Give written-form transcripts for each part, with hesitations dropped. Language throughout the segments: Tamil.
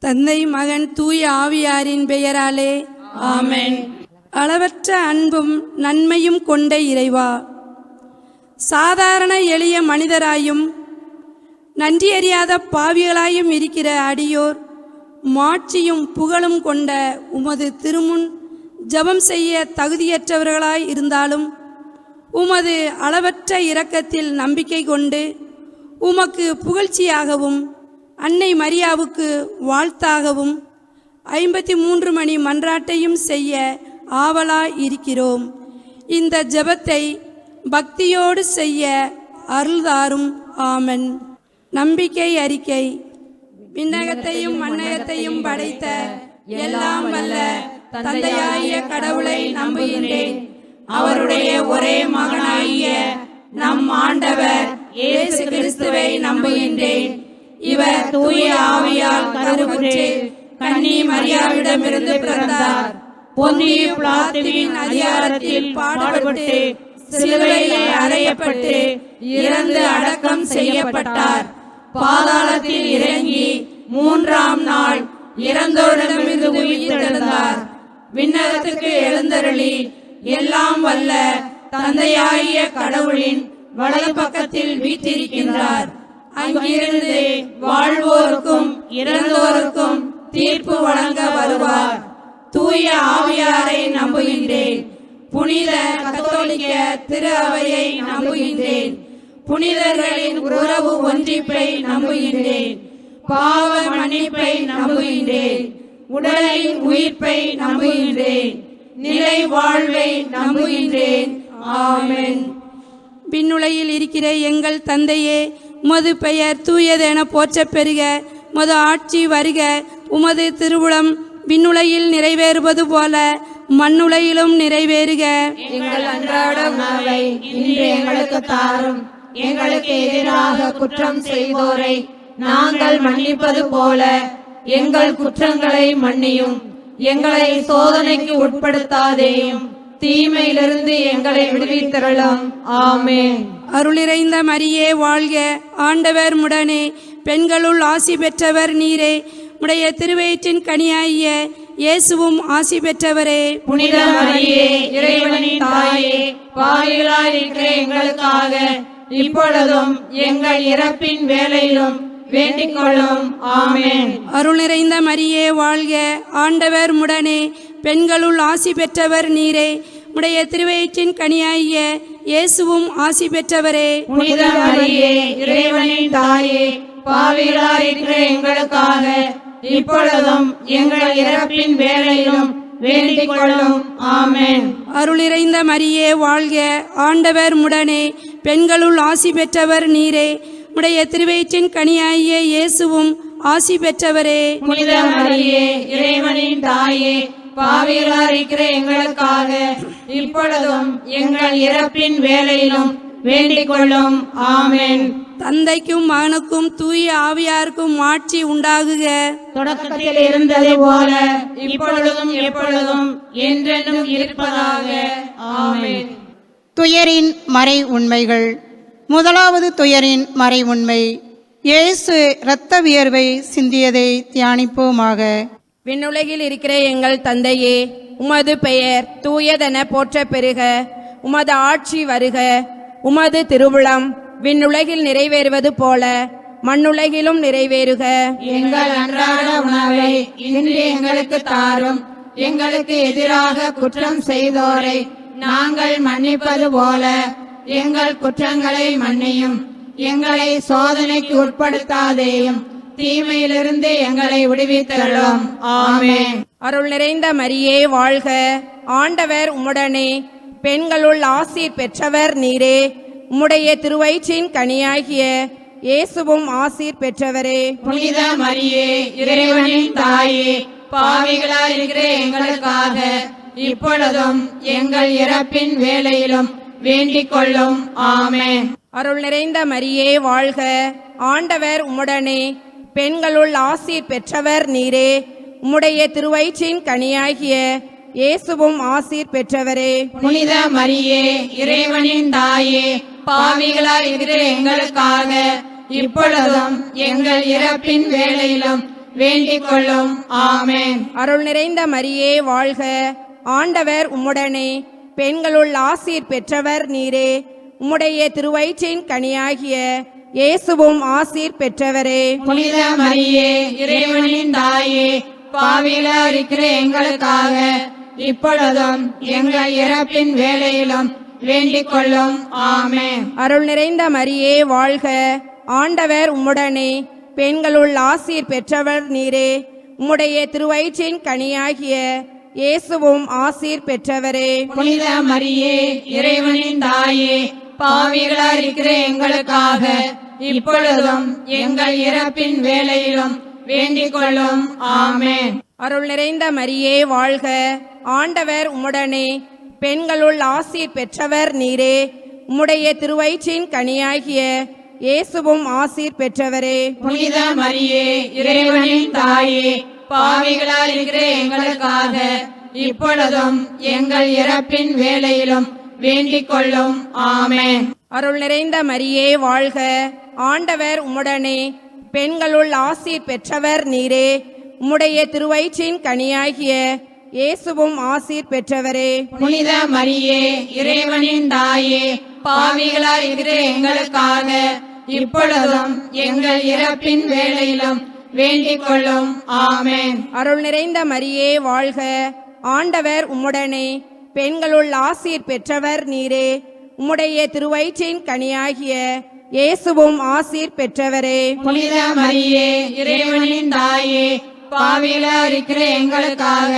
தந்தை, மகன், தூய ஆவியாரின் பெயராலே ஆமென். அளவற்ற அன்பும் நன்மையும் கொண்ட இறைவா, சாதாரண எளிய மனிதராயும் நன்றியறியாத பாவிகளாயும் இருக்கிற அடியோர் மாட்சியும் புகழும் கொண்ட உமது திருமுன் ஜெபம் செய்ய தகுதியற்றவர்களாய் இருந்தாலும் உமது அளவற்ற இரக்கத்தில் நம்பிக்கை கொண்டு உமக்கு புகழ்ச்சியாகவும் அன்னை மரியாவுக்கு வாழ்த்தாகவும் 53 மணி மன்றாட்டையும் செய்ய ஆவலாய் இருக்கிறோம். இந்த ஜெபத்தை பக்தியோடு செய்ய அருள்தாரும். ஆமென். நம்பிக்கை அறிக்கை. விண்ணகத்தையும் மண்ணகத்தையும் படைத்த எல்லாம் வல்ல தந்தையாகிய கடவுளை நம்புகின்றேன். அவருடைய ஒரே மகனாகிய நம் ஆண்டவர் இயேசு கிறிஸ்துவை நம்புகின்றேன். இவர் தூய ஆவியால் கருவுற்று கன்னி மரியாவிடமிருந்து பிறந்தார். பொன்னிய பிலாத்துவின் அதிகாரத்தில் பாடுபட்டு சிலுவையில் அறையப்பட்டு இறந்து அடக்கம் செய்யப்பட்டார். பாதாளத்தில் இறங்கி 3ஆம் நாள் இறந்தோரிடமிருந்து உயிர்த்தெழுந்தார். விண்ணகத்துக்கு எழுந்தருளி எல்லாம் வல்ல தந்தையாகிய கடவுளின் வலது பக்கத்தில் வீற்றிருக்கின்றார். அங்கிருந்து வாழ்வோருக்கும் இறந்தோருக்கும் தீர்ப்பு வழங்க வருவார். தூய ஆவியாரை நம்புகின்றேன். புனித கத்தோலிக்க திரு அவையை நம்புகின்றேன். புனிதர்களின் உறவு ஒன்றிப்பை நம்புகின்றேன். பாவ மன்னிப்பை நம்புகின்றேன். உடலின் உயிர்ப்பை நம்புகின்றேன். நிலை வாழ்வை நம்புகின்றேன். ஆமென். விண்ணுலகில் இருக்கிற எங்கள் தந்தையே, உமது பெயர் தூயதென போற்றப் பெறுக. உமது ஆட்சி வருக. உமது திருவுளம் விண்ணுலகில் நிறைவேறுவது போல மண்ணுலகிலும் நிறைவேறுக. எங்கள் அன்றாட உணவை இன்று எங்களுக்கு தாரும். எங்களுக்கு எதிராக குற்றம் செய்தோரை நாங்கள் மன்னிப்பது போல எங்கள் குற்றங்களை மன்னியும். எங்களை சோதனைக்கு உட்படுத்தாதேயும், தீமையிலிருந்து எங்களை விடுவித்தருளும். ஆமென். அருளிறைந்த மரியே வாழ்க. ஆண்டவர் முடனே, பெண்களுள் ஆசி பெற்றவர் நீரே. உடைய திருவயிற்றின் கனியாகிய இயேசுவும் ஆசி பெற்றவரே. புனித மரியே, இறைவனின் தாயே, பாவிகளாய் இருக்கிற எங்களுக்காக இப்பொழுதும் எங்கள் இறப்பின் வேளையிலும் வேண்டிக் கொள்ளும். ஆமென். அருள் நிறைந்த மரியே வாழ்க. ஆண்டவர் முடனே, பெண்களுள் ஆசி பெற்றவர் நீரே. உடைய திருவயிற்றின் கனியாகிய இயேசுவும் ஆசி பெற்றவரே. புனித மரியே, இறைவனின் தாயே, பாவிகளாய் இருக்கிற எங்களுக்காக இப்பொழுதும் எங்கள் இறப்பின் வேளையிலும் வேண்டிக் கொள்ளும். ஆமென். அருள் நிறைந்த மரியே வாழ்க. ஆண்டவர் முடனே, பெண்களுள் ஆசி பெற்றவர் நீரே. உடைய திருவயிற்றின் கனியாகிய இயேசுவும் ஆசி பெற்றவரே. புனித மரியே, இறைவனின் தாயே, பாவிகளாய் இருக்கிற எங்களுக்காக இப்பொழுதும் எங்கள் இறப்பின் வேளையிலும் வேண்டிக் கொள்ளும். ஆமென். தந்தைக்கும் மகனுக்கும் தூய ஆவியாருக்கும் ஆட்சி உண்டாகுக. தொடக்கத்தில் இருந்தது போல இப்பொழுதும் எப்பொழுதும் என்றென்றும் இருப்பதாக. ஆமென். துயரின் மறை உண்மைகள். முதலாவது துயரின் மறை உண்மை, இயேசு இரத்த வியர்வை சிந்தியதை தியானிப்போமாக. விண்ணுலகில் இருக்கிற எங்கள் தந்தையே, உமது பெயர் தூயதென போற்றப் பெறுக. உமது ஆட்சி வருக. உமது திருவுளம் விண்ணுலகில் நிறைவேறுவது போல மண்ணுலகிலும் நிறைவேறுக. எங்கள் அன்றாட உணவை இன்று எங்களுக்கு தாரும். எங்களுக்கு எதிராக குற்றம் செய்தோரை நாங்கள் மன்னிப்பது போல எங்கள் குற்றங்களை மன்னியும். எங்களை சோதனைக்கு உட்படுத்தாதேயும், தீமையிலிருந்து எங்களை விடுவித்தருளும். ஆமென். அருள் நிறைந்த மரியே வாழ்க. ஆண்டவர் உம்முடனே, பெண்களுள் ஆசீர் பெற்றவர் நீரே. உம்முடைய திருவயிற்றின் கனியாகிய இயேசுவும் ஆசீர் பெற்றவரே. புனித மரியே, இறைவனின் தாயே, பாவிகளாய் இருக்கிற எங்களுக்காக இப்பொழுதும் எங்கள் இறப்பின் வேளையிலும் வேண்டிக் கொள்ளும். ஆமென். அருள் நிறைந்த மரியே வாழ்க. ஆண்டவர் உம்முடனே, பெண்களுள் ஆசீர் பெற்றவர் நீரே. உம்முடைய திருவயிற்றின் கனியாகிய இயேசுவும் ஆசீர் பெற்றவரே. புனித மரியே, இறைவனின் தாயே, பாவிகளாய் இருக்கிற எங்களுக்காக இப்பொழுதும் எங்கள் இறப்பின் வேளையிலும் வேண்டிக் கொள்ளும். ஆமென். அருள் நிறைந்த மரியே வாழ்க, ஆண்டவர் உம்முடனே, பெண்களுள் ஆசீர் பெற்றவர் நீரே. உம்முடைய திருவயிற்றின் கனியாகிய இயேசுவும் ஆசீர் பெற்றவரே. புனித மரியே, இறைவனின் தாயே, பாவிகளா இருக்கிற எங்களுக்காக இப்பொழுதும் எங்கள் இறப்பின் வேளையிலும் வேண்டிக் கொள்ளும். ஆமென். அருள் நிறைந்த மரியே வாழ்க, ஆண்டவர் உம்முடனே, பெண்களுள் ஆசீர் பெற்றவர் நீரே. உம்முடைய திருவயிற்றின் கனியாகிய இயேசுவும் ஆசீர் பெற்றவரே. புனித மரியே, இறைவனின் தாயே, பாவிகளா இருக்கிற எங்களுக்காக இப்பொழுதும் எங்கள் இறப்பின் வேளையிலும் வேண்டிக் கொள்ளும். ஆமென். அருள் நிறைந்த மரியே வாழ்க, ஆண்டவர் உம்முடனே, பெண்களுள் ஆசீர் பெற்றவர் நீரே. உம்முடைய திருவயிற்றின் கனியாகிய இயேசுவும் ஆசீர் பெற்றவரே. புனித மரியே, இறைவனின் தாயே, பாவிகளா இருக்கிற எங்களுக்காக இப்பொழுதும் எங்கள் இறப்பின் வேளையிலும் வேண்டிக் கொள்ளும். ஆமென். அருள் நிறைந்த மரியே வாழ்க, ஆண்டவர் உம்முடனே, பெண்களுள் ஆசீர் பெற்றவர் நீரே. உம்முடைய திருவயிற்றின் கனியாகிய இயேசுவும் ஆசீர் பெற்றவரே. புனித மரியே, இறைவனின் தாயே, பாவிகளா இருக்கிற எங்களுக்காக இப்பொழுதும் எங்கள் இறப்பின் வேளையிலும் வேண்டிக் கொள்ளும். ஆமென். அருள் நிறைந்த மரியே வாழ்க, ஆண்டவர் உம்முடனே, பெண்களுள் ஆசீர் பெற்றவர் நீரே. உம்முடைய திருவயிற்றின் கனியாகிய இயேசுவும் ஆசீர் பெற்றவரே. புனித மரியே, இறைவனின் தாயே, பாவிகளா இருக்கிற எங்களுக்காக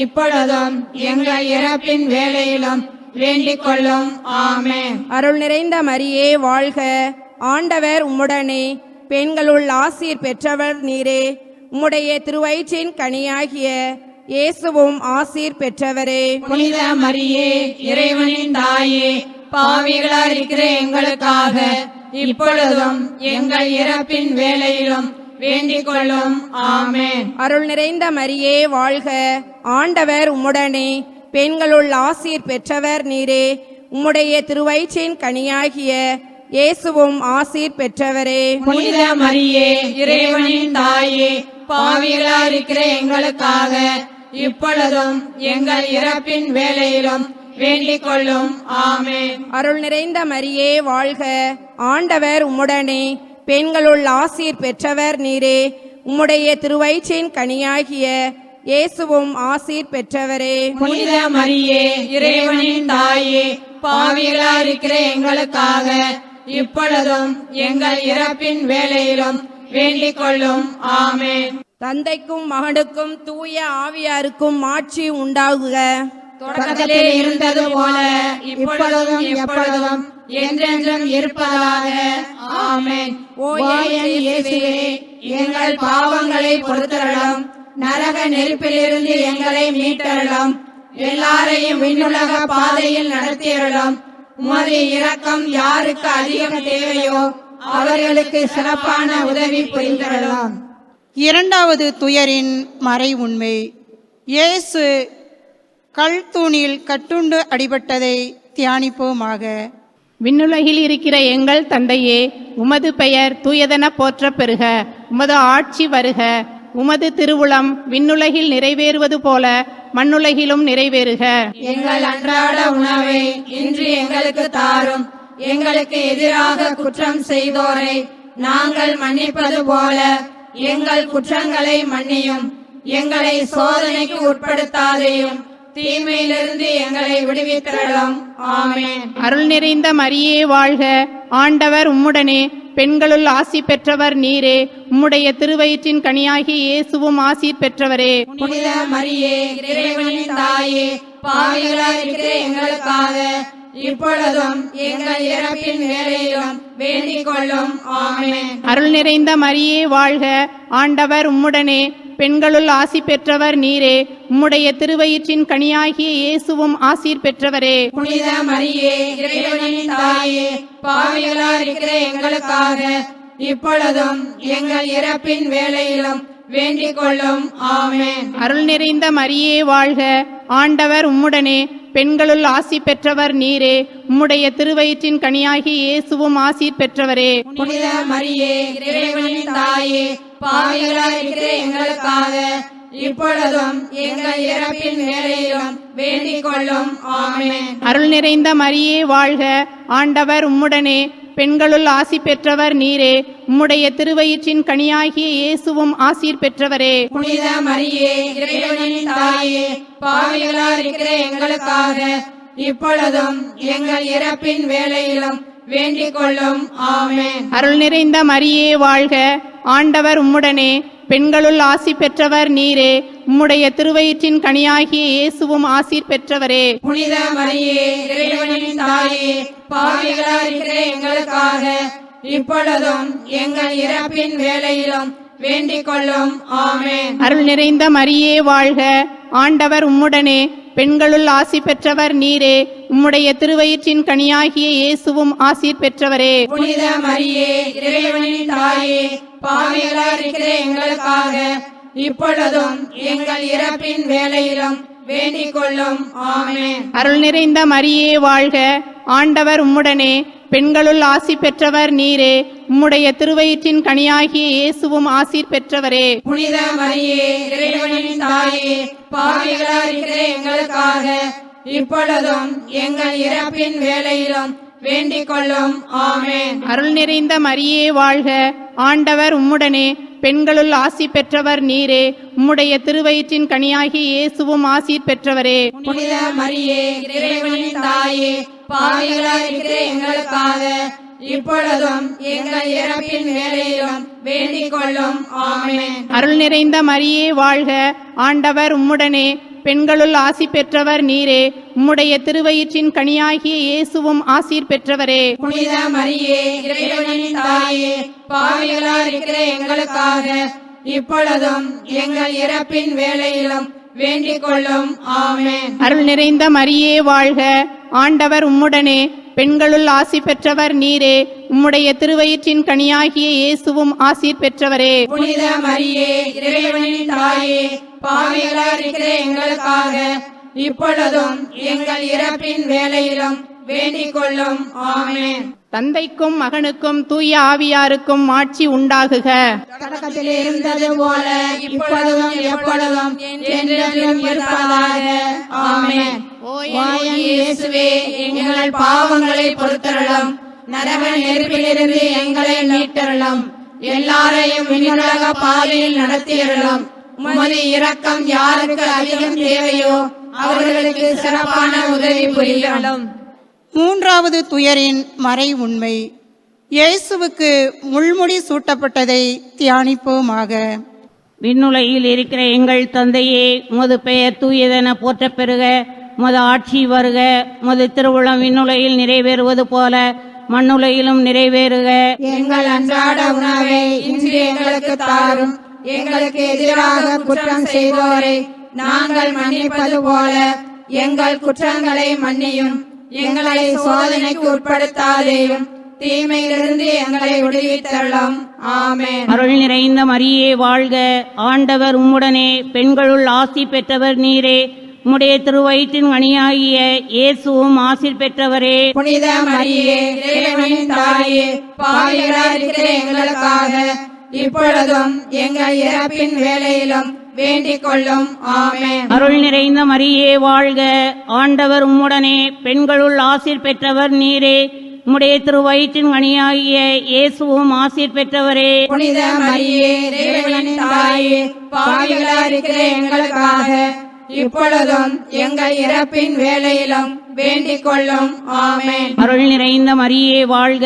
இப்பொழுதும் எங்கள் இறப்பின் வேளையிலும் வேண்டிக் கொள்ளும். ஆமென். அருள் நிறைந்த மரியே வாழ்க, ஆண்டவர் உம்முடனே, பெண்களுள் ஆசீர் பெற்றவர் நீரே. உம்முடைய திருவயிற்றின் கனியாகிய இயேசுவும் ஆசீர் பெற்றவரே. புனித மரியே, இறைவனின் தாயே, பாவிகளா இருக்கிற எங்களுக்காக இப்பொழுதும் எங்கள் இறப்பின் வேளையிலும் வேண்டிக் கொள்ளும். ஆமென். அருள் நிறைந்த மரியே வாழ்க, ஆண்டவர் உம்முடனே, பெண்களுள் ஆசீர் பெற்றவர் நீரே. உம்முடைய திருவயிற்றின் கனியாகிய இயேசுவும் ஆசீர் பெற்றவரே. புனித மரியே, இறைவனின் தாயே, பாவிகளா இருக்கிற எங்களுக்காக இப்பொழுதும் எங்கள் இறப்பின் வேளையிலும் வேண்டிக் கொள்ளும். ஆமென். அருள் நிறைந்த மரியே வாழ்க, ஆண்டவர் உம்முடனே, பெண்களுள் ஆசீர் பெற்றவர் நீரே. உம்முடைய திருவயிற்றின் கனியாகிய இயேசுவும் ஆசீர் பெற்றவரே. புனித மரியே, இறைவனின் தாயே, பாவிகளா இருக்கிற எங்களுக்காக இப்பொழுதும் எங்கள் இறப்பின் வேளையிலும் வேண்டிக் கொள்ளும். ஆமென். தந்தைக்கும் மகனுக்கும் தூய ஆவியாருக்கும் மாட்சி உண்டாகுக. தொடக்கத்திலே இருந்தது போல இப்பொழுதும் எப்பொழுதும் என்றென்றும் இருப்பதாக. ஆமென். ஓ என் இயேசுவே, எங்கள் பாவங்களை பொறுத்தருளும், நரக நெருப்பிலிருந்து எங்களை மீட்டருளும், எல்லாரையும் விண்ணுலக பாதையில் நடத்தியருளும். உமது இரக்கம் யாருக்கு அதிகம் தேவையோ அவர்களுக்கு சிறப்பான உதவி புரிந்தருளும். இரண்டாவது துயரின் மறை உண்மை. இயேசு கல்தூணில் கட்டுண்டு அடிபட்டதை தியானிப்போமாக. விண்ணுலகில் இருக்கிற எங்கள் தந்தையே, உமது பெயர் தூயதென போற்றப் பெறுக. உமது ஆட்சி வருக. உமது திருவுளம் விண்ணுலகில் நிறைவேறுவது போல மண்ணுலகிலும் நிறைவேறுக. எங்கள் அன்றாட உணவை இன்று எங்களுக்கு தாரும். எங்களுக்கு எதிராக குற்றம் செய்தோரை நாங்கள் மன்னிப்பது போல எங்கள் குற்றங்களை மன்னியும். எங்களை சோதனைக்கு உட்படுத்தாதேயும், தீமையிலிருந்து எங்களை விடுவித்தருளும். ஆமென். அருள் நிறைந்த மரியே வாழ்க, ஆண்டவர் உம்முடனே, பெண்களுள் ஆசி பெற்றவர் நீரே. உம்முடைய திருவயிற்றின் கனியாகி இயேசுவும் ஆசீர் பெற்றவரே. புனித மரியே, இறைவனின் தாயே, பாவிகளா இருக்கிற எங்களுக்காக இப்பொழுதும் எங்கள் இறப்பின் வேளையிலும் வேண்டிக் கொள்ளும். ஆமென். அருள் நிறைந்த மரியே வாழ்க, ஆண்டவர் உம்முடனே, பெண்களுள் ஆசி பெற்றவர் நீரே. உம்முடைய திருவயிற்றின் கனியாகிய இயேசுவும் ஆசீர் பெற்றவரே. புனித மரியே, இறைவனின் தாயே, பாவிகளா இருக்கிற எங்களுக்காக இப்பொழுதும் எங்கள் இறப்பின் வேளையிலும் வேண்டிக் கொள்ளும். ஆமென். அருள் நிறைந்த மரியே வாழ்க, ஆண்டவர் உம்முடனே, பெண்களுள் ஆசி பெற்றவர் நீரே, உம்முடைய திருவயிற்றின் கனியாகி இயேசுவும் ஆசீர் பெற்றவரே. புனித மரியே, இறைவனின் தாயே, பாவிகளாய் இருக்கிற எங்களுக்காக இப்பொழுதும் எங்கள் இறப்பின் வேளையிலும் வேண்டிக் கொள்ளும். ஆமென். அருள் நிறைந்த மரியே வாழ்க, ஆண்டவர் உம்முடனே, பெண்களுள் ஆசி பெற்றவர் நீரே, உம்முடைய திருவயிற்றின் கனியாகிய இயேசுவும் ஆசீர் பெற்றவரே. புனித மரியே, இறைவனின் தாயே, பாவிகளாய் இருக்கிற எங்களுக்காக இப்பொழுதும் எங்கள் இறப்பின் வேளையிலும் வேண்டிக் கொள்ளும். ஆமென். அருள் நிறைந்த மரியே வாழ்க, ஆண்டவர் உம்முடனே, பெண்களுள் ஆசி பெற்றவர் நீரே, உம்முடைய திருவயிற்றின் கனியாகிய இயேசுவும் ஆசீர் பெற்றவரே. புனித மரியே, இறைவனின் தாயே, பாவிகளாய் இருக்கிற எங்களுக்காக இப்பொழுதும் எங்கள் இறப்பின் வேளையிலும் வேண்டிக் கொள்ளும். ஆமென். அருள் நிறைந்த மரியே வாழ்க, ஆண்டவர் உம்முடனே, பெண்களுள் ஆசி பெற்றவர் நீரே, உம்முடைய திருவயிற்றின் கனியாகிய இயேசுவும் ஆசீர் பெற்றவரே. புனித மரியே, இறைவனின் தாயே, பாவிகளாய் இருக்கிற எங்களுக்காக இப்பொழுதும் எங்கள் இறப்பின் வேளையிலும் வேண்டிக் கொள்ளும். ஆமென். அருள் நிறைந்த மரியே வாழ்க, ஆண்டவர் உம்முடனே, பெண்களுள் ஆசி பெற்றவர் நீரே, உம்முடைய திருவயிற்றின் கனியாகிய இயேசுவும் ஆசீர் பெற்றவரே. புனித மரியே, இறைவனின் தாயே, பாவிகளாய் இருக்கிற எங்களுக்காக இப்பொழுதும் எங்கள் இறப்பின் வேளையிலும் வேண்டிக் கொள்ளும். ஆமென். அருள் நிறைந்த மரியே வாழ்க, ஆண்டவர் உம்முடனே, பெண்களுள் ஆசி பெற்றவர் நீரே, உம்முடைய திருவயிற்றின் கனியாகிய இயேசுவும் ஆசீர் பெற்றவரே. புனித மரியே, இறைவனின் தாயே, பாவிகளாய் இருக்கிற எங்களுக்காக இப்பொழுதும் எங்கள் இறப்பின் வேளையிலும் வேண்டிக் கொள்ளும். ஆமென். அருள் நிறைந்த மரியே வாழ்க, ஆண்டவர் உம்முடனே, பெண்களுள் ஆசி பெற்றவர் நீரே, உம்முடைய திருவயிற்றின் கனியாகிய இயேசுவும் ஆசீர் பெற்றவரே. புனித மரியே, இறைவனின் தாயே, பாவிகளாய் இருக்கிற எங்களுக்காக இப்பொழுதும் எங்கள் இறப்பின் வேளையிலும் வேண்டிக் கொள்ளும். ஆமென். அருள் நிறைந்த மரியே வாழ்க, ஆண்டவர் உம்முடனே, பெண்களுள் ஆசி பெற்றவர் நீரே, உம்முடைய திருவயிற்றின் கனியாகிய இயேசுவும் ஆசீர் பெற்றவரே. புனித மரியே, இறைவனின் தாயே, பாவிகளாய் இருக்கிற எங்களுக்காக இப்பொழுதும் எங்கள் இறப்பின் வேளையிலும் வேண்டிக் கொள்ளும். ஆமென். தந்தைக்கும் மகனுக்கும் தூய ஆவியாருக்கும் ஆட்சி உண்டாகுக. தொடக்கத்தில் இருந்தது போல இப்பொழுதும் எப்பொழுதும் என்றென்றும் இருப்பதாக. ஆமென். ஓ என் இயேசுவே, எங்கள் பாவங்களை பொறுத்தருளும், நரக நெருப்பிலிருந்து எங்களை மீட்டருளும், எல்லாரையும் விண்ணுலக பாதையில் நடத்தியருளும். உமது இரக்கம் யாருக்கு அதிகம் தேவையோ அவர்களுக்கு சிறப்பான உதவி புரியலும். மூன்றாவது துயரின் மறை உண்மை. இயேசுவுக்கு முள்முடி சூட்டப்பட்டதை தியானிப்போமாக. விண்ணுலகில் இருக்கிற எங்கள் தந்தையே, உமது பெயர் தூயதென போற்றப் பெறுக. உமது ஆட்சி வருக. உமது திருவுளம் விண்ணுலகில் நிறைவேறுவது போல மண்ணுலகிலும் நிறைவேறுக. எங்கள் அன்றாட உணவை இன்று எங்களுக்கு தாரும். எங்களுக்கு எதிராக குற்றம் செய்வோரை நாங்கள் மன்னிப்பது போல எங்கள் குற்றங்களை மன்னியும். எங்களை சோதனைக்கு உட்படுத்தாதேயும், தீமையிலிருந்து எங்களை விடுவித்தருளும். ஆமென். அருள் நிறைந்த மரியே வாழ்க, ஆண்டவர் உம்முடனே, பெண்களுள் ஆசி பெற்றவர் நீரே, உம்முடைய திருவயிற்றின் கனியாகிய இயேசுவும் ஆசீர் பெற்றவரே. புனித மரியே, இறைவனின் தாயே, பாவிகளாய் இருக்கிற எங்களுக்காக இப்பொழுதும் எங்கள் இறப்பின் வேளையிலும் வேண்டிக் கொள்ளும். ஆமென். அருள் நிறைந்த மரியே வாழ்க, ஆண்டவர் உம்முடனே, பெண்களுள் ஆசீர் பெற்றவர் நீரே, உம்முடைய திருவயிற்றின் கனியாகிய இயேசுவும் ஆசீர் பெற்றவரே. புனித மரியே, இறைவனின் தாயே, பாவிகளாய் இருக்கிற எங்களுக்காக இப்பொழுதும் எங்கள் இறப்பின் வேளையிலும் வேண்டிக் கொள்ளும். ஆமென். அருள் நிறைந்த மரியே வாழ்க,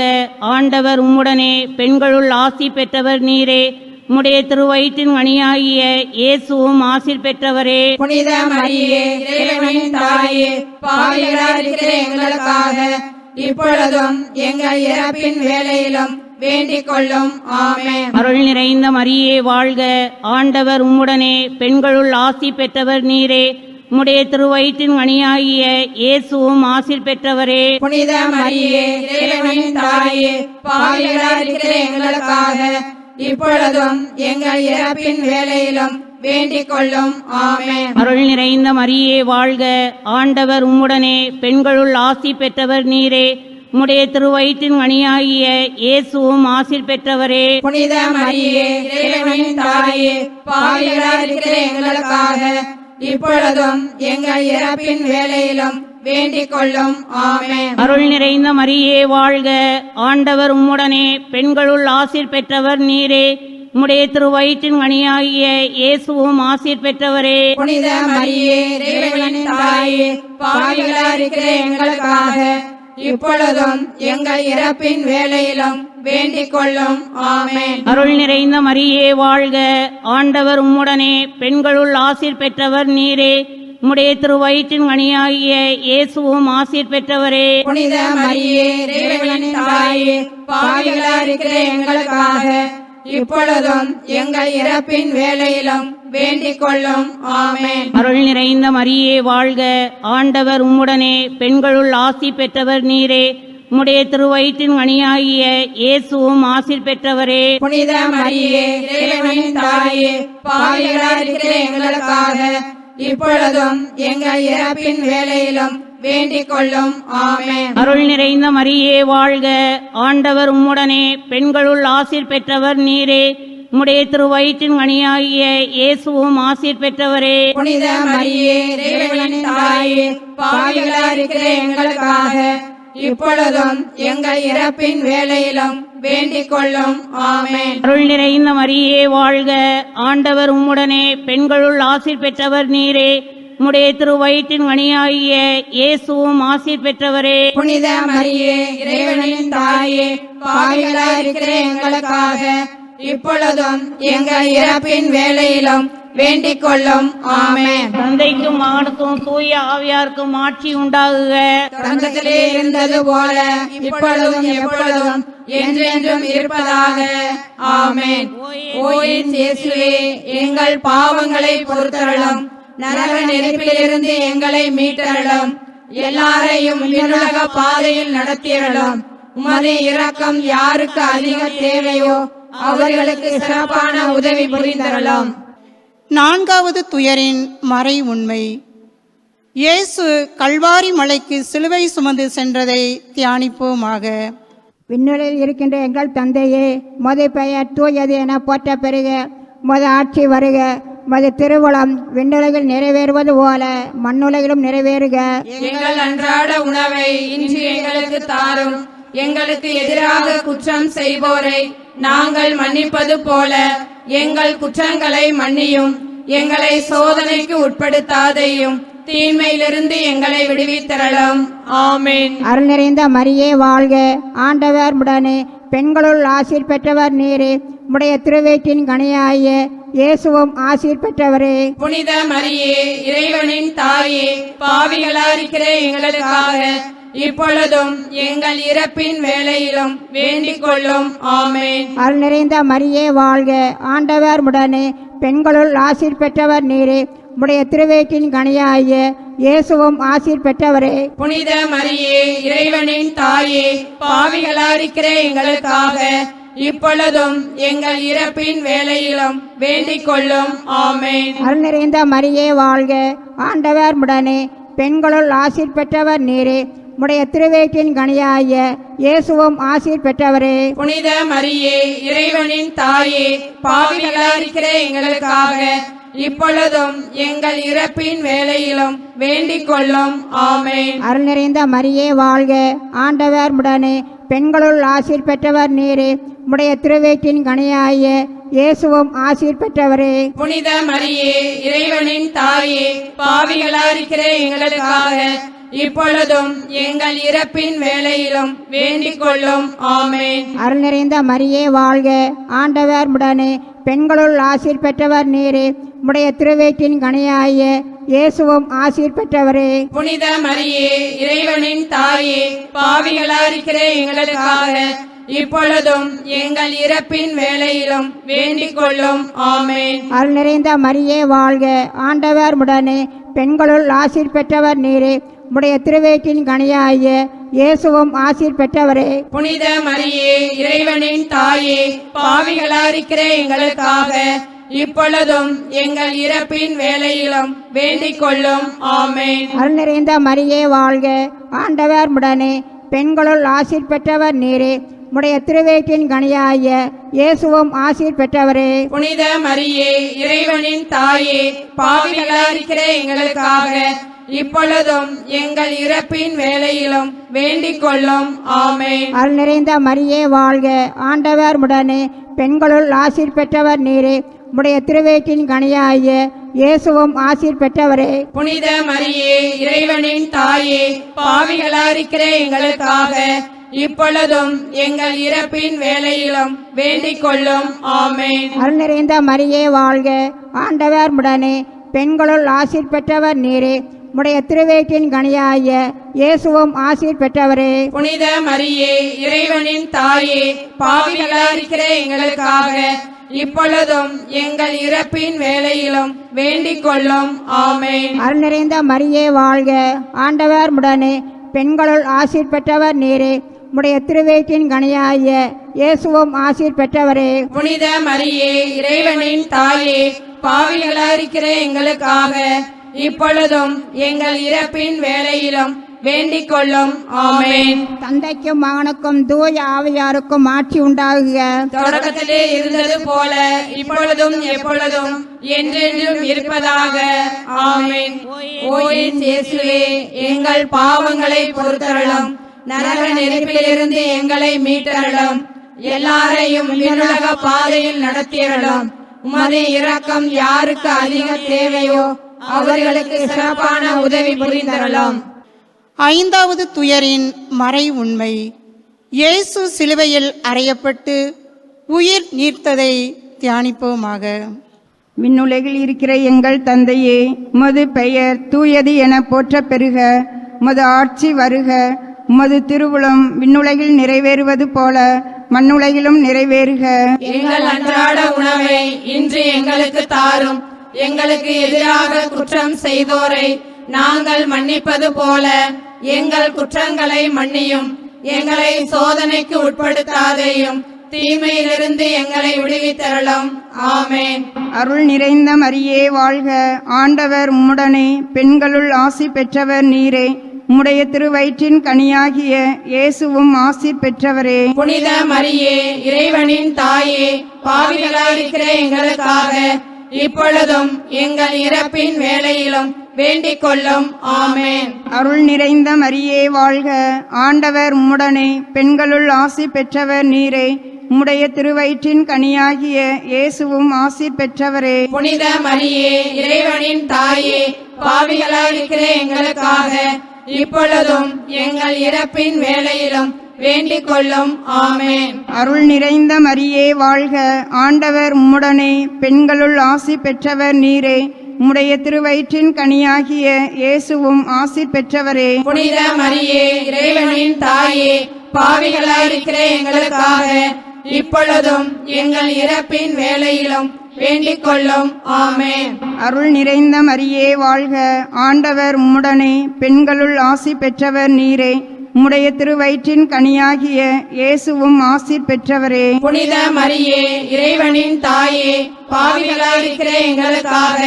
ஆண்டவர் உம்முடனே, பெண்களுள் ஆசி பெற்றவர் நீரே, உம்முடைய திருவயிற்றின் கனியாகிய இயேசுவும் ஆசீர் பெற்றவரே. புனித மரியே, இறைவனின் தாயே, பாவிகளாய் இருக்கிற எங்களுக்காக இப்பொழுதும் எங்கள் இறப்பின் வேளையிலும் வேண்டிக் கொள்ளும். ஆமென். அருள் நிறைந்த மரியே வாழ்க, ஆண்டவர் உம்முடனே, பெண்களுள் ஆசி பெற்றவர் நீரே, உம்முடைய திருவயிற்றின் கனியாகிய இயேசுவும் ஆசீர் பெற்றவரே. புனித மரியே, இறைவனின் தாயே, பாவிகளாய் இருக்கிற எங்களுக்காக இப்பொழுதும் எங்கள் இறப்பின் வேளையிலும் வேண்டிக் கொள்ளும். ஆமென். அருள் நிறைந்த மரியே வாழ்க, ஆண்டவர் உம்முடனே, பெண்களுள் ஆசி பெற்றவர் நீரே. உம்முடைய திருவயிற்றின் கனியாகிய இயேசுவும் ஆசீர் பெற்றவரே. புனித மரியே, இறைவனின் தாயே, பாவிகளாய் இருக்கிற எங்களுக்காக இப்பொழுதும் எங்கள் இறப்பின் வேளையிலும் வேண்டிக் கொள்ளும். ஆமென். அருள் நிறைந்த மரியே வாழ்க, ஆண்டவர் உம்முடனே, பெண்களுள் ஆசீர் பெற்றவர் நீரே. உம்முடைய திருவயிற்றின் கனியாகிய இயேசுவும் ஆசீர் பெற்றவரே. புனித மரியே, இறைவனின் தாயே, பாவிகளாய் இருக்கிற எங்களுக்காக இப்பொழுதும் எங்கள் இறப்பின் வேளையிலும் வேண்டிக் கொள்ளும். ஆமென். அருள் நிறைந்த மரியே வாழ்க, ஆண்டவர் உம்முடனே, பெண்களுள் ஆசீர் பெற்றவர் நீரே. உம்முடைய திருவயிற்றின் கனியாகிய இயேசுவும் ஆசீர் பெற்றவரே. புனித மரியே, இறைவனின் தாயே, பாவிகளாய் இருக்கிற எங்களுக்காக இப்பொழுதும் எங்கள் இறப்பின் வேளையிலும் வேண்டிக் கொள்ளும். ஆமென். அருள் நிறைந்த மரியே வாழ்க, ஆண்டவர் உம்முடனே, பெண்களுள் ஆசி பெற்றவர் நீரே. உம்முடைய திருவயிற்றின் கனியாகிய இயேசுவும் ஆசீர் பெற்றவரே. புனித மரியே, இறைவனின் தாயே, பாவிகளாய் இருக்கிற எங்களுக்காக இப்பொழுதும் எங்கள் இறப்பின் வேளையிலும் வேண்டிக் கொள்ளும். ஆமென். அருள் நிறைந்த மரியே வாழ்க, ஆண்டவர் உம்முடனே, பெண்களுள் ஆசீர் பெற்றவர் நீரே. உம்முடைய திருவயிற்றின் கனியாகிய இயேசுவும் ஆசீர் பெற்றவரே. புனித மரியே, இறைவனின் தாயே, பாவிகளாய் இருக்கிற எங்களுக்காக இப்பொழுதும் எங்கள் இறப்பின் வேளையிலும் வேண்டிக் கொள்ளும். ஆமென். அருள் நிறைந்த மரியே வாழ்க, ஆண்டவர் உம்முடனே, பெண்களுள் ஆசீர் பெற்றவர் நீரே. உம்முடைய திருவயிற்றின் கனியாகிய இயேசுவும் ஆசீர் பெற்றவரே. புனித மரியே, இறைவனின் தாயே, பாவிகளாய் இருக்கிற எங்களுக்காக இப்பொழுதும் எங்கள் இறப்பின் வேளையிலும் வேண்டிக் கொள்ளும். ஆமென். தந்தைக்கும் மகனுக்கும் தூய ஆவியாருக்கும் ஆட்சி உண்டாகுக. தொடக்கத்திலே இருந்தது போல இப்பொழுதும் எப்பொழுதும் என்றென்றும் இருப்பதாக. ஆமென். ஓ என் இயேசுவே, எங்கள் பாவங்களை பொறுத்தருளும், நரக நெருப்பிலிருந்து எங்களை மீட்டருளும், எல்லாரையும் விண்ணுலக பாதையில் நடத்தியருளும். உமது இரக்கம் யாருக்கு அதிக தேவையோ அவர்களுக்கு சிறப்பான உதவி புரிந்தருளும். நான்காவது துயரின் மறை உண்மை. இயேசு கல்வாரி மலைக்கு சிலுவை சுமந்து சென்றதை தியானிப்போமாக. விண்ணுலகில் இருக்கின்ற எங்கள் தந்தையே, உமது பெயர் தூயது என போற்ற பெறுக. உமது ஆட்சி வருக. உமது திருவுளம் விண்ணுலகில் நிறைவேறுவது போல மண்ணுலகிலும் நிறைவேறுக. எங்கள் அன்றாட உணவை இன்று எங்களுக்கு தாரும். எங்களுக்கு எதிராக குற்றம் செய்வோரை நாங்கள் மன்னிப்பது போல எங்கள் குற்றங்களை மன்னியும். எங்களை சோதனைக்கு உட்படுத்தாதையும், தீமையிலிருந்து எங்களை விடுவித்தரலும். ஆமென். அருள் நிறைந்த மரியே வாழ்க, ஆண்டவர் உடனே, பெண்களுள் ஆசீர் பெற்றவர் நீரே. உடைய திருவயிற்றின் கனியாகிய இயேசுவும் ஆசீர் பெற்றவரே. புனித மரியே, இறைவனின் தாயே, பாவிகளாயிருக்கிற எங்களுக்காக இப்பொழுதும் எங்கள் இறப்பின் வேளையிலும் வேண்டிக் கொள்ளும். ஆமென். அருள் நிறைந்த மரியே வாழ்க, ஆண்டவர் உடனே, பெண்களுள் ஆசீர் பெற்றவர் நீரே. உடைய திருவயிற்றின் கனியாகிய இயேசுவும் ஆசீர் பெற்றவரே. புனித மரியே, இறைவனின் தாயே, பாவிகளாயிருக்கிற எங்களுக்காக இப்பொழுதும் எங்கள் இறப்பின் வேளையிலும் வேண்டிக் கொள்ளும். ஆமென். அருள் நிறைந்த மரியே வாழ்க, ஆண்டவர் உடனே, பெண்களுள் ஆசீர் பெற்றவர் நீரே. உடைய திருவயிற்றின் கனியாகிய இயேசுவும் ஆசீர் பெற்றவரே. புனித மரியே, இறைவனின் தாயே, பாவிகளாயிருக்கிற எங்களுக்காக இப்பொழுதும் எங்கள் இறப்பின் வேளையிலும் வேண்டிக் கொள்ளும். ஆமென். அருள் நிறைந்த மரியே வாழ்க, ஆண்டவர் உடனே, பெண்களுள் ஆசீர் பெற்றவர் நீரே. உடைய திருவயிற்றின் கனியாகிய இயேசுவும் ஆசீர் பெற்றவரே. புனித மரியே, இறைவனின் தாயே, பாவிகளாயிருக்கிற எங்களுக்காக இப்பொழுதும் எங்கள் இறப்பின் வேளையிலும் வேண்டிக் கொள்ளும். ஆமென். அருள் நிறைந்த மரியே வாழ்க, ஆண்டவர் உடனே, பெண்களுள் ஆசீர் பெற்றவர் நீரே. உடைய திருவயிற்றின் கனியாகிய இயேசுவும் ஆசீர் பெற்றவரே. புனித மரியே, இறைவனின் தாயே, பாவிகளாயிருக்கிற எங்களுக்காக இப்பொழுதும் எங்கள் இறப்பின் வேளையிலும் வேண்டிக் கொள்ளும். ஆமென். அருள் நிறைந்த மரியே வாழ்க, ஆண்டவர் உடனே, பெண்களுள் ஆசீர் பெற்றவர் நீரே. உடைய திருவயிற்றின் கனியாகிய இயேசுவும் ஆசீர் பெற்றவரே. புனித மரியே இறைவனின் தாயே, பாவிகளாயிருக்கிற எங்களுக்காக இப்பொழுதும் எங்கள் இறப்பின் வேளையிலும் வேண்டிக் கொள்ளும். ஆமென். அருள் நிறைந்த மரியே வாழ்க, ஆண்டவர் உடனே பெண்களுள் ஆசீர் பெற்றவர் நீரே. உடைய திருவயிற்றின் கனியாகிய இயேசுவும் ஆசீர் பெற்றவரே. புனித மரியே இறைவனின் தாயே, பாவிகளாயிருக்கிற எங்களுக்காக இப்பொழுதும் எங்கள் இறப்பின் வேளையிலும் வேண்டிக் கொள்ளும். ஆமென். அருள் நிறைந்த மரியே வாழ்க, ஆண்டவர் உடனே பெண்களுள் ஆசீர் பெற்றவர் நீரே. உடைய திருவயிற்றின் கனியாகிய இயேசுவும் ஆசீர் பெற்றவரே. புனித மரியே இறைவனின் தாயே, பாவிகளாயிருக்கிற எங்களுக்காக இப்பொழுதும் எங்கள் இறப்பின் வேளையிலும் வேண்டிக் கொள்ளும். ஆமென். அருள் நிறைந்த மரியே வாழ்க, ஆண்டவர் உடனே பெண்களுள் ஆசீர் பெற்றவர் நீரே. உடைய திருவயிற்றின் கனியாகிய இயேசுவும் ஆசீர் பெற்றவரே. புனித மரியே இறைவனின் தாயே, பாவிகளாயிருக்கிற எங்களுக்காக இப்பொழுதும் எங்கள் இறப்பின் வேளையிலும் வேண்டிக் கொள்ளும். ஆமென். அருள் நிறைந்த மரியே வாழ்க, ஆண்டவர் உடனே பெண்களுள் ஆசீர் பெற்றவர் நீரே. உடைய திருவயிற்றின் கனியாகிய இயேசுவும் ஆசீர் பெற்றவரே. புனித மரியே இறைவனின் தாயே, பாவிகளாயிருக்கிற எங்களுக்காக இப்பொழுதும் எங்கள் இறப்பின் வேளையிலும் வேண்டிக் கொள்ளும். ஆமென். தந்தைக்கும் மகனுக்கும் தூய ஆவியாருக்கும் ஆட்சி உண்டாகுக. தொடக்கத்திலே இருந்தது போல இப்பொழுதும் எப்பொழுதும் என்றென்றும் இருப்பதாக. ஆமென். ஓ என் இயேசுவே, எங்கள் பாவங்களை பொறுத்தருளும், நரக நெருப்பிலிருந்து எங்களை மீட்டருளும், எல்லாரையும் விண்ணுலக பாதையில் நடத்தியருளும். உமது இரக்கம் யாருக்கு அதிக தேவையோ அவர்களுக்கு சிறப்பான உதவி புரிந்தருளும். ஐந்தாவது துயரின் மறை உண்மை. இயேசு சிலுவையில் அறையப்பட்டு உயிர் நீர்த்ததை தியானிப்போமாக. விண்ணுலகில் இருக்கிற எங்கள் தந்தையே, உமது பெயர் தூயது என போற்றப் பெறுக. உமது ஆட்சி வருக. உமது திருவுளம் விண்ணுலகில் நிறைவேறுவது போல மண்ணுலகிலும் நிறைவேறுக. எங்கள் அன்றாட உணவை இன்று எங்களுக்கு தாரும். எங்களுக்கு எதிராக குற்றம் செய்தோரை நாங்கள் மன்னிப்பது போல எங்கள் குற்றங்களை மன்னியும். எங்களை சோதனைக்கு உட்படுத்தாதேயும், தீமையிலிருந்து எங்களை விடுவித்தருளும். ஆமென். அருள் நிறைந்த மரியே வாழ்க, ஆண்டவர் உம்முடனே பெண்களுள் ஆசி பெற்றவர் நீரே. உம்முடைய திருவயிற்றின் கனியாகிய இயேசுவும் ஆசீர் பெற்றவரே. புனித மரியே இறைவனின் தாயே, பாவிகளாயிருக்கிற எங்களுக்காக இப்பொழுதும் எங்கள் இறப்பின் வேளையிலும் வேண்டிக் கொள்ளும். ஆமென். அருள் நிறைந்த மரியே வாழ்க, ஆண்டவர் உம்முடனே பெண்களுள் ஆசி பெற்றவர் நீரே. உம்முடைய திருவயிற்றின் கனியாகிய இயேசுவும் ஆசீர் பெற்றவரே. புனித மரியே இறைவனின் தாயே, பாவிகளாயிருக்கிற எங்களுக்காக இப்பொழுதும் எங்கள் இறப்பின் வேளையிலும் வேண்டிக் கொள்ளும். ஆமென். அருள் நிறைந்த மரியே வாழ்க, ஆண்டவர் உம்முடனே பெண்களுள் ஆசி பெற்றவர் நீரே. உம்முடைய திருவயிற்றின் கனியாகிய இயேசுவும் ஆசீர் பெற்றவரே. புனித மரியே இறைவனின் தாயே, பாவிகளாயிருக்கிற எங்களுக்காக இப்பொழுதும் எங்கள் இறப்பின் வேளையிலும் வேண்டிக் கொள்ளும். ஆமென். அருள் நிறைந்த மரியே வாழ்க, ஆண்டவர் உம்முடனே பெண்களுள் ஆசி பெற்றவர் நீரே. உம்முடைய திருவயிற்றின் கனியாகிய இயேசுவும் ஆசீர் பெற்றவரே. புனித மரியே இறைவனின் தாயே, பாவிகளாயிருக்கிற எங்களுக்காக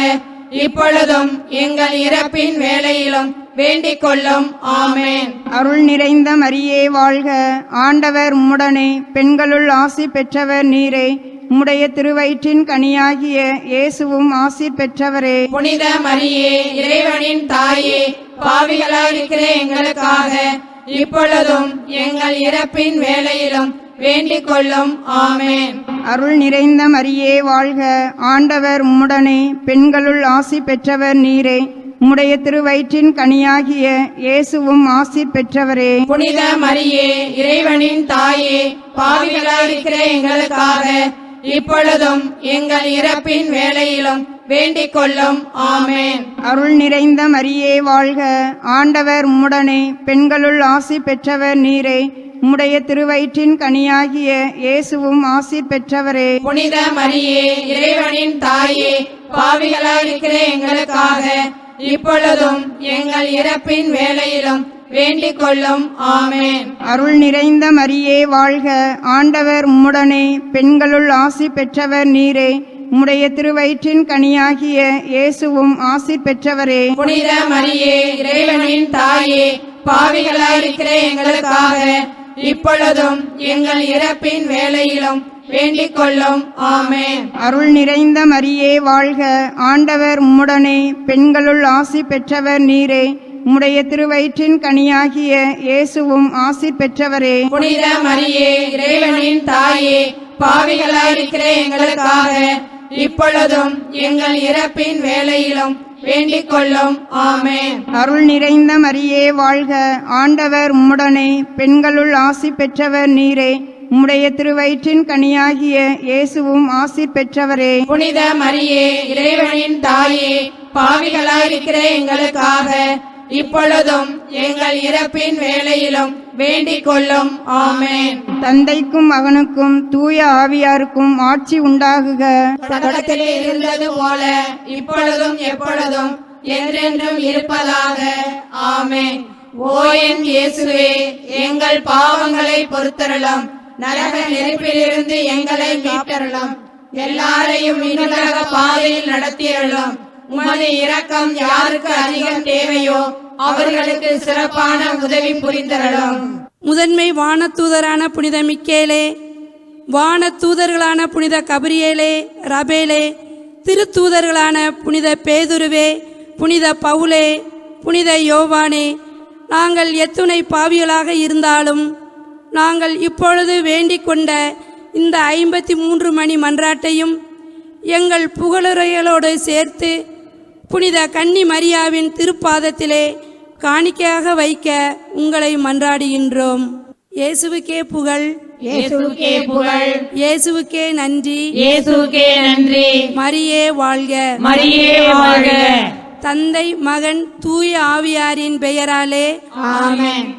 இப்பொழுதும் எங்கள் இறப்பின் வேளையிலும் வேண்டிக் கொள்ளும். ஆமென். அருள் நிறைந்த மரியே வாழ்க, ஆண்டவர் உம்முடனே பெண்களுள் ஆசி பெற்றவர் நீரே. உம்முடைய திருவயிற்றின் கனியாகிய இயேசுவும் ஆசீர் பெற்றவரே. புனித மரியே இறைவனின் தாயே, பாவிகளாயிருக்கிற எங்களுக்காக இப்பொழுதும் எங்கள் இறப்பின் வேளையிலும் வேண்டிக் கொள்ளும். ஆமென். அருள் நிறைந்த மரியே வாழ்க, ஆண்டவர் உம்முடனே பெண்களுள் ஆசி பெற்றவர் நீரே. உம்முடைய திருவயிற்றின் கனியாகிய இயேசுவும் ஆசீர் பெற்றவரே. புனித மரியே இறைவனின் தாயே, பாவிகளாயிருக்கிற எங்களுக்காக இப்பொழுதும் எங்கள் இறப்பின் வேளையிலும் வேண்டிக் கொள்ளும். ஆமென். அருள் நிறைந்த மரியே வாழ்க, ஆண்டவர் உம்முடனே பெண்களுள் ஆசி பெற்றவர் நீரே. உம்முடைய திருவயிற்றின் கனியாகிய இயேசுவும் ஆசீர் பெற்றவரே. புனித மரியே இறைவனின் தாயே, பாவிகளாயிருக்கிற எங்களுக்காக இப்பொழுதும் எங்கள் இறப்பின் வேளையிலும் வேண்டிக் கொள்ளும். ஆமென். அருள் நிறைந்த மரியே வாழ்க, ஆண்டவர் உம்முடனே, பெண்களுள் ஆசி பெற்றவர் நீரே. உம்முடைய திருவயிற்றின் கனியாகிய இயேசுவும் ஆசி பெற்றவரே. புனித மரியே, இறைவனின் தாயே, பாவிகளாயிருக்கிற எங்களுக்காக இப்பொழுதும் எங்கள் இறப்பின் வேளையிலும் வேண்டிக் கொள்ளும். ஆமென். அருள் நிறைந்த மரியே வாழ்க, ஆண்டவர் உம்முடனே, பெண்களுள் ஆசி பெற்றவர் நீரே. உம்முடைய திருவயிற்றின் கனியாகிய இயேசுவும் ஆசி பெற்றவரே. புனித மரியே, இறைவனின் தாயே, பாவிகளாயிருக்கிற எங்களுக்காக இப்பொழுதும் எங்கள் இறப்பின் வேளையிலும் வேண்டிக் கொள்ளும். ஆமென். அருள் நிறைந்த மரியே வாழ்க, ஆண்டவர் உம்முடனே, பெண்களுள் ஆசி பெற்றவர் நீரே. உம்முடைய திருவயிற்றின் கனியாகிய இயேசுவும் ஆசி பெற்றவரே. புனித மரியே, இறைவனின் தாயே, பாவிகளாயிருக்கிற எங்களுக்காக இப்பொழுதும் எங்கள் இறப்பின் வேளையிலும் வேண்டிக் கொள்ளும். ஆமென். தந்தைக்கும் மகனுக்கும் தூய ஆவியாருக்கும் ஆட்சி உண்டாகுக. தொடக்கத்தில் இருந்தது போல இப்பொழுதும் எப்பொழுதும் என்றென்றும் இருப்பதாக. ஆமென். ஓ என் இயேசுவே, எங்கள் பாவங்களை பொறுத்தருளும், நரக நெருப்பிலிருந்து எங்களை மீட்டருளும், எல்லாரையும் விண்ணுலக பாதையில் நடத்தியருளும். உமது இரக்கம் யாருக்கு அதிகம் தேவையோ அவர்களுக்கு சிறப்பான உதவி புரிந்தருளும். முதன்மை வானதூதரான புனித மிக்கேலே, வானதூதர்களான புனித கபிரியேலே, ரபேலே, திருத்தூதர்களான புனித பேதுருவே, புனித பவுலே, புனித யோவானே, நாங்கள் எத்துணை பாவிகளாக இருந்தாலும் நாங்கள் இப்பொழுது வேண்டிக் கொண்ட இந்த 53 மணி மன்றாட்டையும் எங்கள் புகழுரைகளோடு சேர்த்து புனித கன்னி மரியாவின் திருப்பாதத்திலே காணிக்கையாக வைக்க உங்களை மன்றாடுகின்றோம். இயேசுவுக்கே புகழ், இயேசுவுக்கே புகழ், இயேசுவுக்கே நன்றி, இயேசுவுக்கே நன்றி. மரியே வாழ்க, மரியே வாழ்க. தந்தை மகன் தூய ஆவியாரின் பெயராலே ஆமென்.